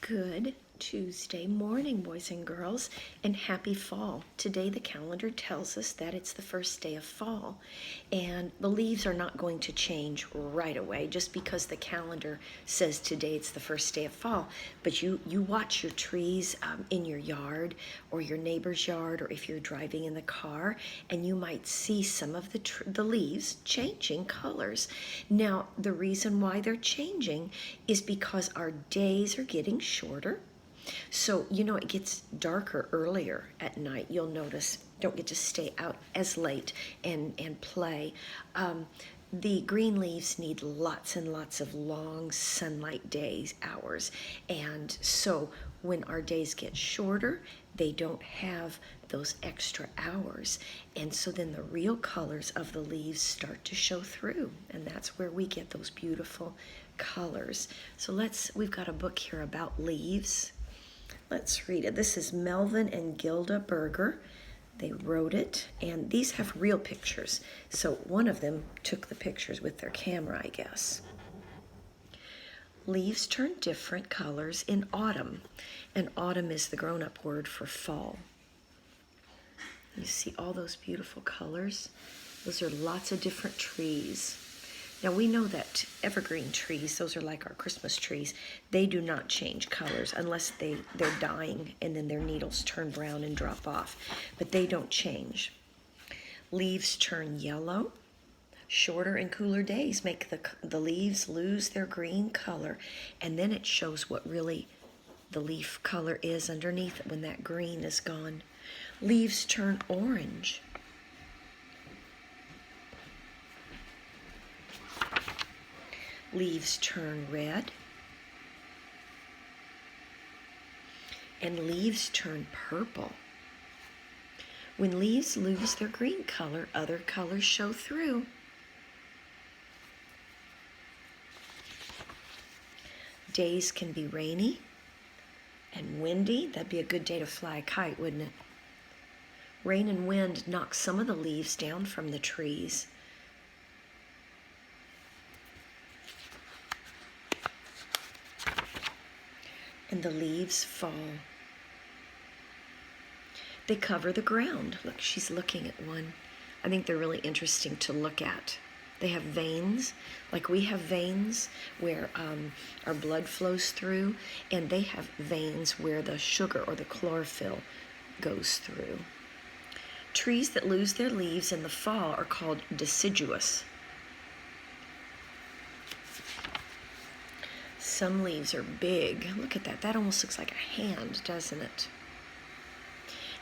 Good Tuesday morning, boys and girls, and happy fall. Today the calendar tells us that it's the first day of fall, and the leaves are not going to change right away just because the calendar says today it's the first day of fall. But you watch your trees in your yard or your neighbor's yard, or if you're driving in the car, and you might see some of the leaves changing colors. Now, the reason why they're changing is because our days are getting shorter. So, it gets darker earlier at night. You'll notice, don't get to stay out as late and play. The green leaves need lots and lots of long sunlight days, hours. And so when our days get shorter, they don't have those extra hours. And so then the real colors of the leaves start to show through. And that's where we get those beautiful colors. So we've got a book here about leaves. Let's read it. This is Melvin and Gilda Berger. They wrote it, and these have real pictures. So one of them took the pictures with their camera, I guess. Leaves turn different colors in autumn, and autumn is the grown-up word for fall. You see all those beautiful colors? Those are lots of different trees. Now we know that evergreen trees, those are like our Christmas trees, they do not change colors unless they're dying and then their needles turn brown and drop off, but they don't change. Leaves turn yellow. Shorter and cooler days make the leaves lose their green color, and then it shows what really the leaf color is underneath it when that green is gone. Leaves turn orange. Leaves turn red, and leaves turn purple. When leaves lose their green color, other colors show through. Days can be rainy and windy. That'd be a good day to fly a kite, wouldn't it? Rain and wind knock some of the leaves down from the trees. And the leaves fall. They cover the ground. Look, she's looking at one. I think they're really interesting to look at. They have veins, like we have veins where our blood flows through, and they have veins where the sugar or the chlorophyll goes through. Trees that lose their leaves in the fall are called deciduous. Some leaves are big. Look at that. That almost looks like a hand, doesn't it?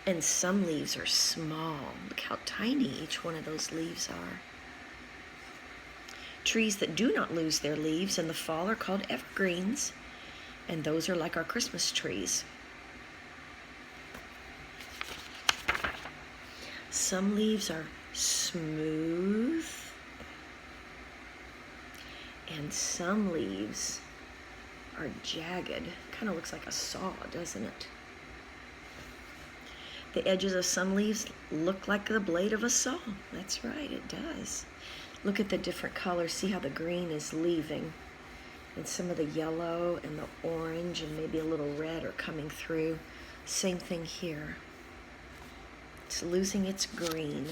And some leaves are small. Look how tiny each one of those leaves are. Trees that do not lose their leaves in the fall are called evergreens, and those are like our Christmas trees. Some leaves are smooth, and some leaves are jagged. Kind of looks like a saw, doesn't it? The edges of some leaves look like the blade of a saw. That's right, it does. Look at the different colors. See how the green is leaving, and some of the yellow and the orange and maybe a little red are coming through. Same thing here. It's losing its green.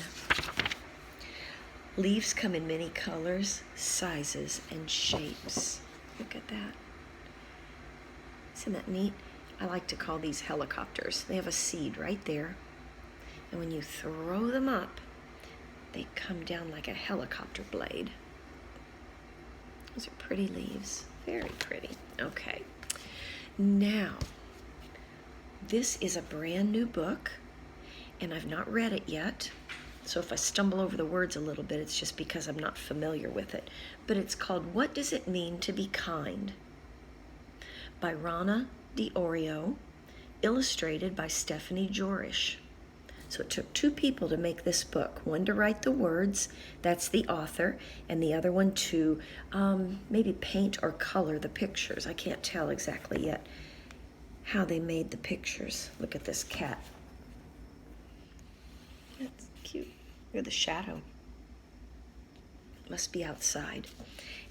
Leaves come in many colors, sizes, and shapes. Look at that. Isn't that neat? I like to call these helicopters. They have a seed right there, and when you throw them up, they come down like a helicopter blade. Those are pretty leaves. Very pretty. Okay. Now, this is a brand new book, and I've not read it yet. So if I stumble over the words a little bit, it's just because I'm not familiar with it. But it's called What Does It Mean to Be Kind? By Rana DiOrio, illustrated by Stephanie Jorish. So it took two people to make this book. One to write the words, that's the author, and the other one to maybe paint or color the pictures. I can't tell exactly yet how they made the pictures. Look at this cat. That's cute. Look at the shadow. It must be outside,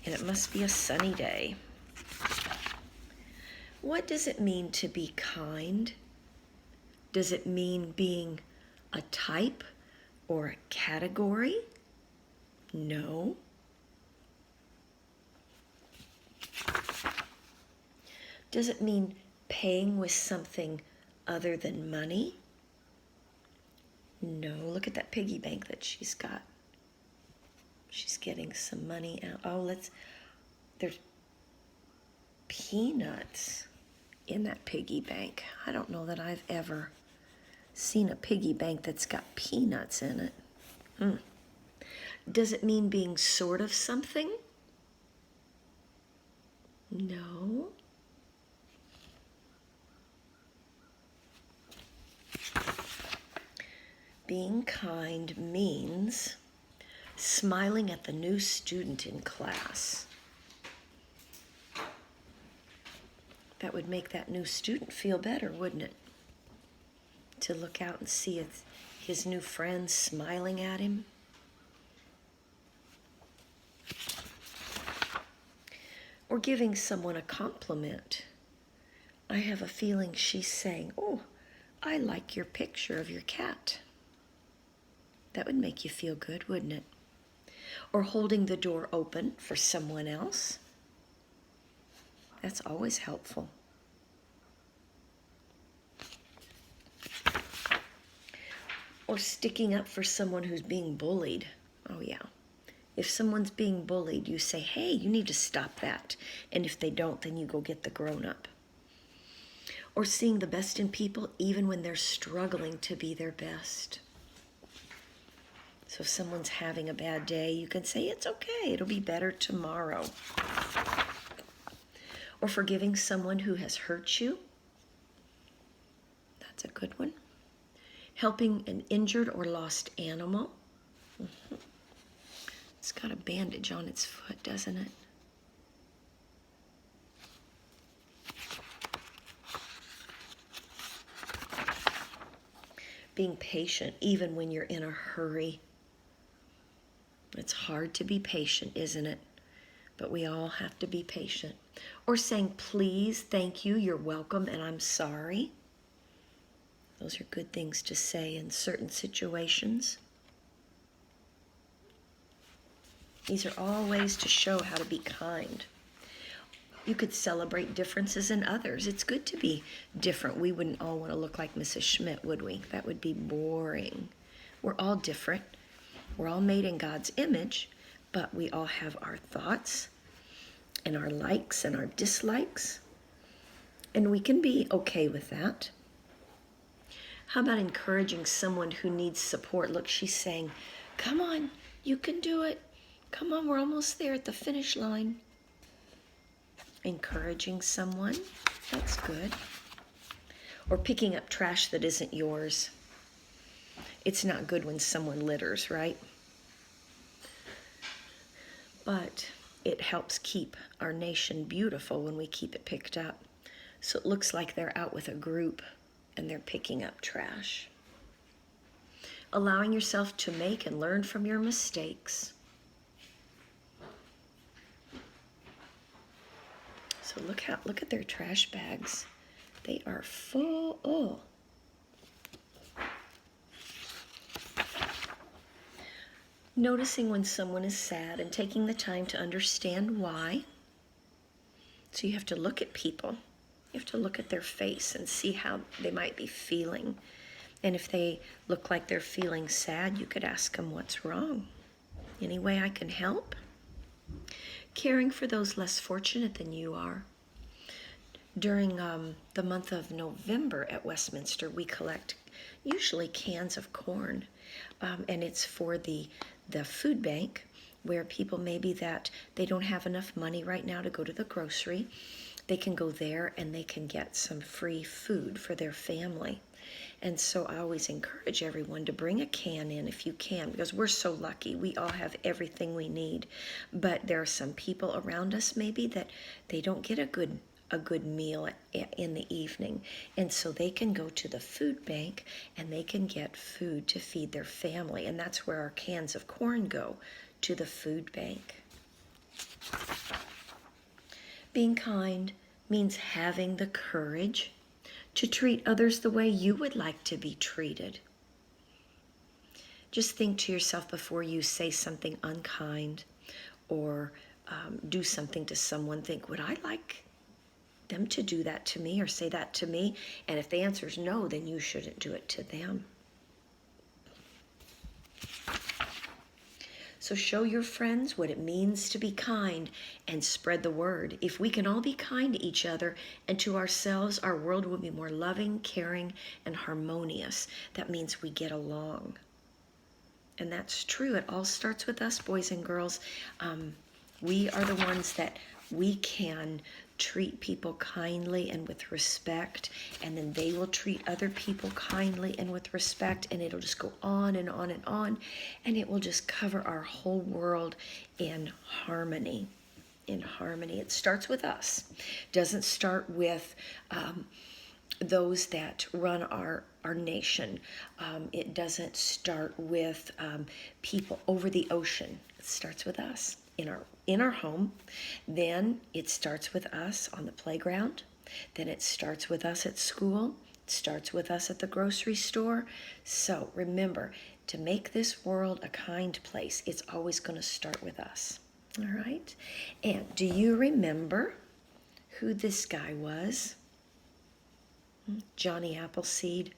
and it must be a sunny day. What does it mean to be kind? Does it mean being a type or a category? No. Does it mean paying with something other than money? No. Look at that piggy bank that she's got. She's getting some money out. Oh, there's peanuts in that piggy bank. I don't know that I've ever seen a piggy bank that's got peanuts in it. Does it mean being sort of something? No. Being kind means smiling at the new student in class. That would make that new student feel better, wouldn't it? To look out and see his new friends smiling at him. Or giving someone a compliment. I have a feeling she's saying, "Oh, I like your picture of your cat." That would make you feel good, wouldn't it? Or holding the door open for someone else. That's always helpful. Or sticking up for someone who's being bullied. Oh yeah. If someone's being bullied, you say, "Hey, you need to stop that." And if they don't, then you go get the grown-up. Or seeing the best in people even when they're struggling to be their best. So if someone's having a bad day, you can say, "It's okay, it'll be better tomorrow." Or forgiving someone who has hurt you. That's a good one. Helping an injured or lost animal. It's got a bandage on its foot, doesn't it? Being patient even when you're in a hurry. It's hard to be patient, isn't it? But we all have to be patient. Or saying, "Please, thank you, you're welcome, and I'm sorry." Those are good things to say in certain situations. These are all ways to show how to be kind. You could celebrate differences in others. It's good to be different. We wouldn't all want to look like Mrs. Schmidt, would we? That would be boring. We're all different. We're all made in God's image, but we all have our thoughts and our likes and our dislikes, and we can be okay with that. How about encouraging someone who needs support? Look, she's saying, "Come on, you can do it. Come on, we're almost there at the finish line." Encouraging someone, that's good. Or picking up trash that isn't yours. It's not good when someone litters, right? But it helps keep our nation beautiful when we keep it picked up. So it looks like they're out with a group and they're picking up trash. Allowing yourself to make and learn from your mistakes. So look at their trash bags. They are full. Oh. Noticing when someone is sad and taking the time to understand why. So you have to look at people. You have to look at their face and see how they might be feeling. And if they look like they're feeling sad, you could ask them, "What's wrong? Any way I can help?" Caring for those less fortunate than you are. During the month of November at Westminster, we collect usually cans of corn, and it's for the food bank, where people maybe that they don't have enough money right now to go to the grocery. They can go there and they can get some free food for their family. And so I always encourage everyone to bring a can in if you can, because we're so lucky. We all have everything we need. But there are some people around us maybe that they don't get a good meal in the evening. And so they can go to the food bank and they can get food to feed their family. And that's where our cans of corn go, to the food bank. Being kind means having the courage to treat others the way you would like to be treated. Just think to yourself before you say something unkind or do something to someone. Think, would I like them to do that to me or say that to me? And if the answer is no, then you shouldn't do it to them. So show your friends what it means to be kind and spread the word. If we can all be kind to each other and to ourselves, our world will be more loving, caring, and harmonious. That means we get along. And that's true. It all starts with us, boys and girls. We are the ones that we can treat people kindly and with respect, and then they will treat other people kindly and with respect, and it'll just go on and on and on, and it will just cover our whole world in harmony. In harmony. It starts with us. It doesn't start with those that run our nation. It doesn't start with people over the ocean. It starts with us in our home. Then it starts with us on the playground. Then it starts with us at school. It starts with us at the grocery store. So remember, to make this world a kind place, it's always going to start with us. All right? And do you remember who this guy was? Johnny Appleseed.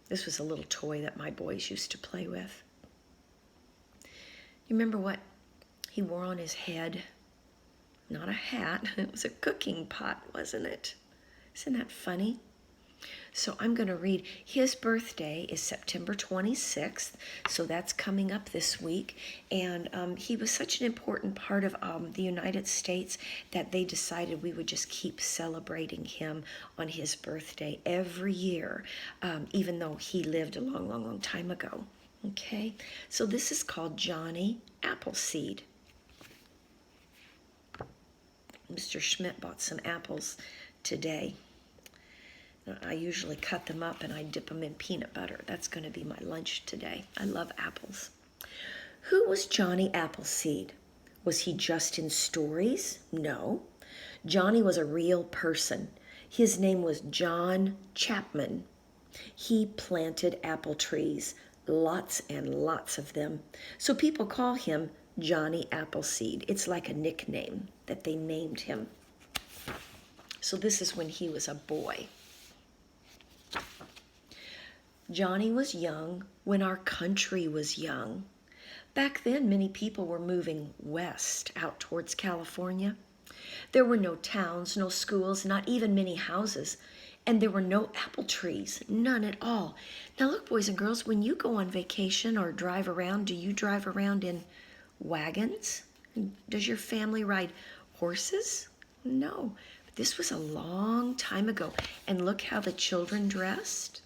This was a little toy that my boys used to play with. You remember what he wore on his head? Not a hat. It was a cooking pot, wasn't it? Isn't that funny? So I'm going to read. His birthday is September 26th, so that's coming up this week. And he was such an important part of the United States that they decided we would just keep celebrating him on his birthday every year, even though he lived a long, long, long time ago. Okay, so this is called Johnny Appleseed. Mr. Schmidt bought some apples today. I usually cut them up and I dip them in peanut butter. That's going to be my lunch today. I love apples. Who was Johnny Appleseed? Was he just in stories? No. Johnny was a real person. His name was John Chapman. He planted apple trees, lots and lots of them. So people call him Johnny Appleseed. It's like a nickname that they named him. So this is when he was a boy. Johnny was young when our country was young. Back then, many people were moving west out towards California. There were no towns, no schools, not even many houses, and there were no apple trees, none at all. Now look, boys and girls, when you go on vacation or drive around, do you drive around in wagons? Does your family ride horses? No. But this was a long time ago, and look how the children dressed.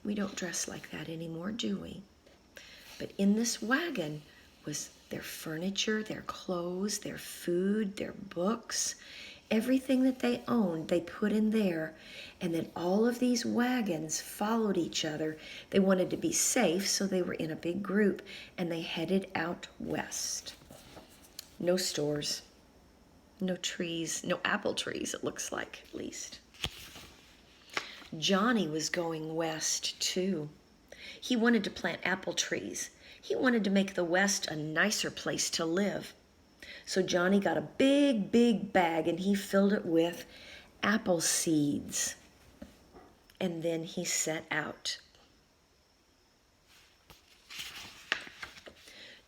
We don't dress like that anymore, do we? But in this wagon was their furniture, their clothes, their food, their books, everything that they owned, they put in there. And then all of these wagons followed each other. They wanted to be safe, so they were in a big group, and they headed out west. No stores, no trees, no apple trees, it looks like, at least. Johnny was going west too. He wanted to plant apple trees. He wanted to make the West a nicer place to live. So Johnny got a big, big bag and he filled it with apple seeds. And then he set out.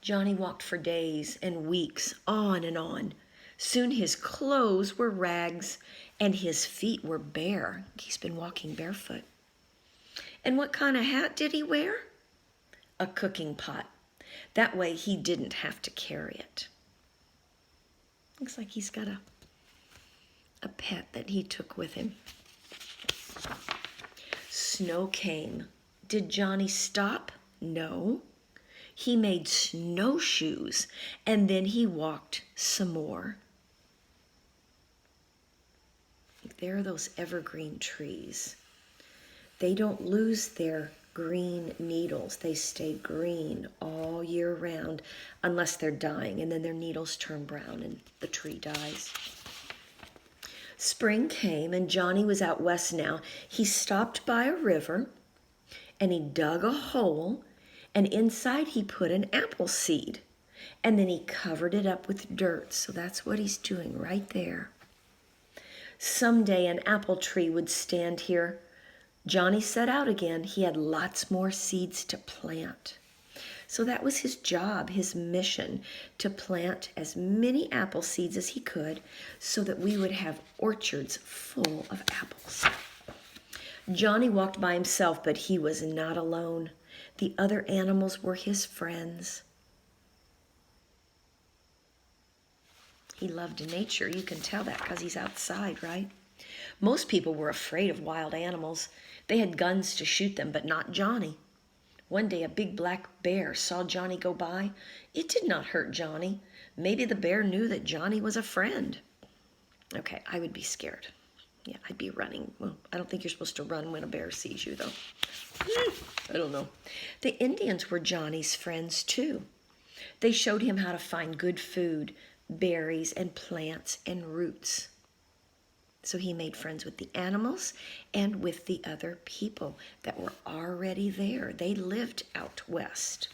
Johnny walked for days and weeks, on and on. Soon his clothes were rags and his feet were bare. He's been walking barefoot. And what kind of hat did he wear? A cooking pot. That way he didn't have to carry it. Looks like he's got a pet that he took with him. Snow came. Did Johnny stop? No. He made snowshoes and then he walked some more. There are those evergreen trees. They don't lose their green needles. They stay green all year round unless they're dying, and then their needles turn brown and the tree dies. Spring came and Johnny was out west now. He stopped by a river and he dug a hole, and inside he put an apple seed. And then he covered it up with dirt. So that's what he's doing right there. Someday an apple tree would stand here. Johnny set out again. He had lots more seeds to plant. So that was his job, his mission, to plant as many apple seeds as he could so that we would have orchards full of apples. Johnny walked by himself, but he was not alone. The other animals were his friends. He loved nature. You can tell that because he's outside, right? Most people were afraid of wild animals. They had guns to shoot them, but not Johnny. One day a big black bear saw Johnny go by. It did not hurt Johnny. Maybe the bear knew that Johnny was a friend. Okay, I would be scared. Yeah, I'd be running. Well, I don't think you're supposed to run when a bear sees you, though. I don't know. The Indians were Johnny's friends, too. They showed him how to find good food, berries and plants and roots. So he made friends with the animals and with the other people that were already there. They lived out west.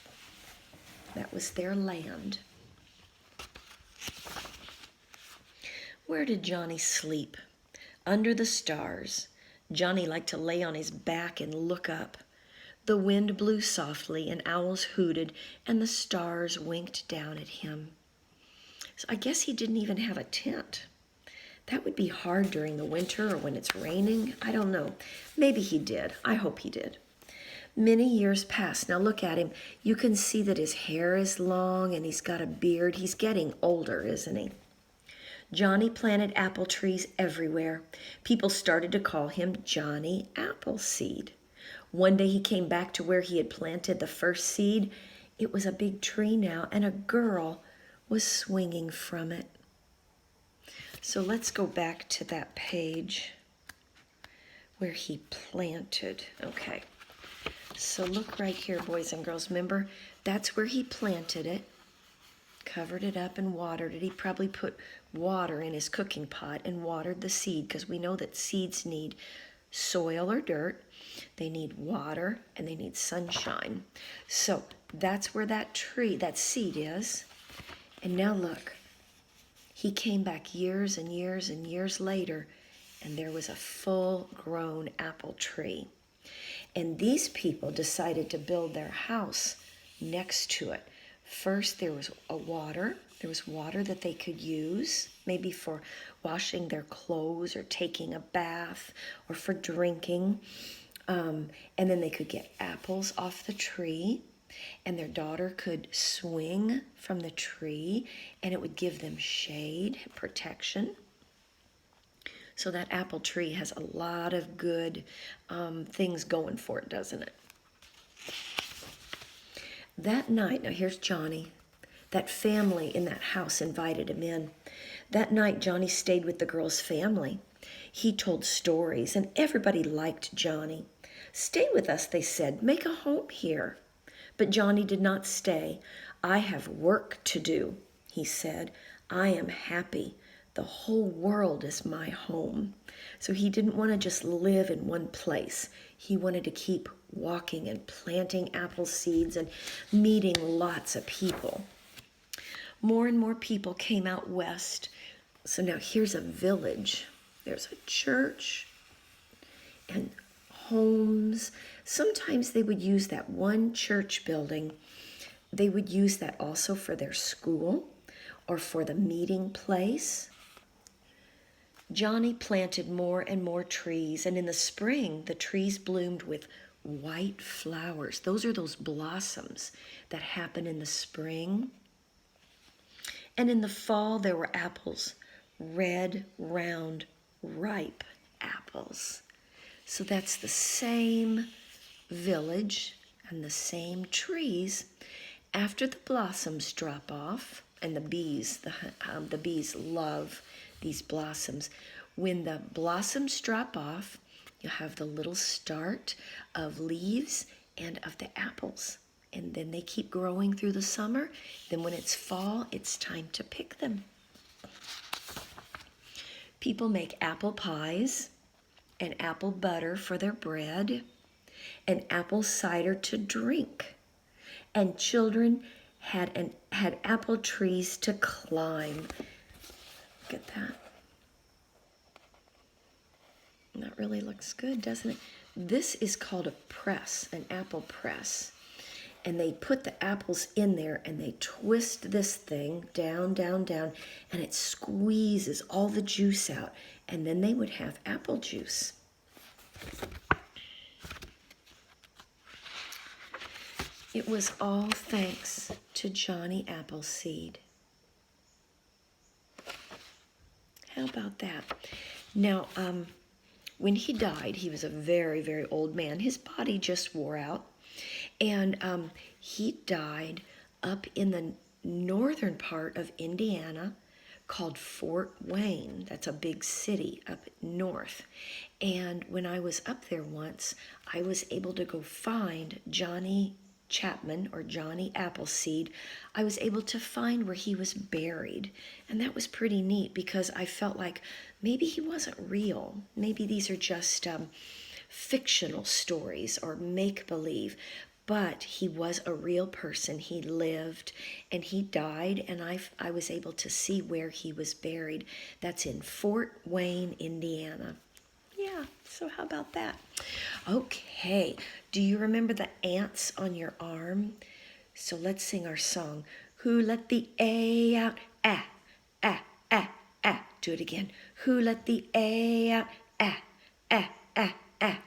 That was their land. Where did Johnny sleep? Under the stars. Johnny liked to lay on his back and look up. The wind blew softly and owls hooted and the stars winked down at him. So I guess he didn't even have a tent. That would be hard during the winter or when it's raining. I don't know. Maybe he did. I hope he did. Many years passed. Now look at him. You can see that his hair is long and he's got a beard. He's getting older, isn't he? Johnny planted apple trees everywhere. People started to call him Johnny Appleseed. One day he came back to where he had planted the first seed. It was a big tree now, and a girl was swinging from it. So let's go back to that page where he planted. Okay, so look right here, boys and girls. Remember, that's where he planted it, covered it up and watered it. He probably put water in his cooking pot and watered the seed because we know that seeds need soil or dirt. They need water and they need sunshine. So that's where that tree, that seed is. And now look. He came back years and years and years later, and there was a full-grown apple tree. And these people decided to build their house next to it. First, there was water. There was water that they could use, maybe for washing their clothes or taking a bath or for drinking. And then they could get apples off the tree. And their daughter could swing from the tree, and it would give them shade, protection. So that apple tree has a lot of good things going for it, doesn't it? That night, now here's Johnny. That family in that house invited him in. That night, Johnny stayed with the girl's family. He told stories, and everybody liked Johnny. Stay with us, they said. Make a home here. But Johnny did not stay. I have work to do, he said. I am happy. The whole world is my home. So he didn't want to just live in one place. He wanted to keep walking and planting apple seeds and meeting lots of people. More and more people came out west. So now here's a village. There's a church and homes. Sometimes they would use that one church building. They would use that also for their school or for the meeting place. Johnny planted more and more trees, and in the spring, the trees bloomed with white flowers. Those are those blossoms that happen in the spring. And in the fall, there were apples, red, round, ripe apples. So that's the same village and the same trees. After the blossoms drop off, and the bees love these blossoms. When the blossoms drop off, you'll have the little start of leaves and of the apples. And then they keep growing through the summer. Then when it's fall, it's time to pick them. People make apple pies and apple butter for their bread and apple cider to drink. And children had apple trees to climb. Look at that. That really looks good, doesn't it? This is called a press, an apple press. And they put the apples in there and they twist this thing down, down, down, and it squeezes all the juice out. And then they would have apple juice. It was all thanks to Johnny Appleseed. How about that? Now, when he died, he was a very, very old man. His body just wore out. And he died up in the northern part of Indiana called Fort Wayne. That's a big city up north. And when I was up there once, I was able to go find Johnny Chapman or Johnny Appleseed. I was able to find where he was buried. And that was pretty neat because I felt like maybe he wasn't real. Maybe these are just fictional stories or make-believe. But he was a real person. He lived and he died, and I was able to see where he was buried. That's in Fort Wayne, Indiana. Yeah, so how about that? Okay, do you remember the ants on your arm? So let's sing our song. Who let the A out? Ah, ah, ah, ah. Do it again. Who let the A out? Ah, ah, ah, ah.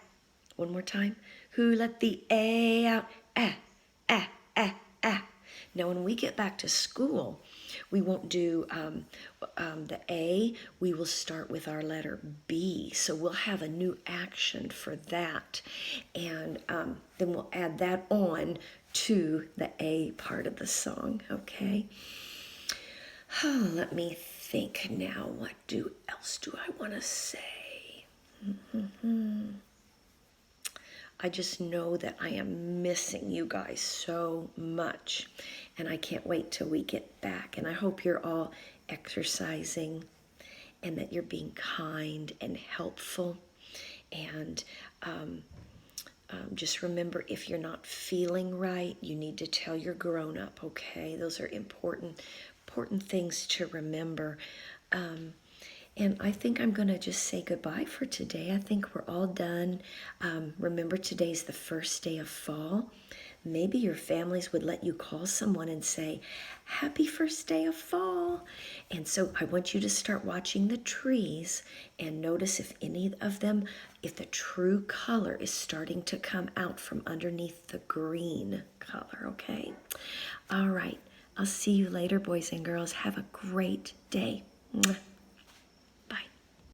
One more time. Who let the A out? Ah, ah, ah, ah. Now, when we get back to school, we won't do the A. We will start with our letter B. So we'll have a new action for that. And then we'll add that on to the A part of the song, okay? Oh, let me think now. What else do I want to say? I just know that I am missing you guys so much, and I can't wait till we get back. And I hope you're all exercising and that you're being kind and helpful. And just remember, if you're not feeling right, you need to tell your grown-up, okay? Those are important things to remember. And I think I'm going to just say goodbye for today. I think we're all done. Remember, today's the first day of fall. Maybe your families would let you call someone and say, happy first day of fall. And so I want you to start watching the trees and notice if any of them, if the true color is starting to come out from underneath the green color, okay? All right. I'll see you later, boys and girls. Have a great day. Mwah.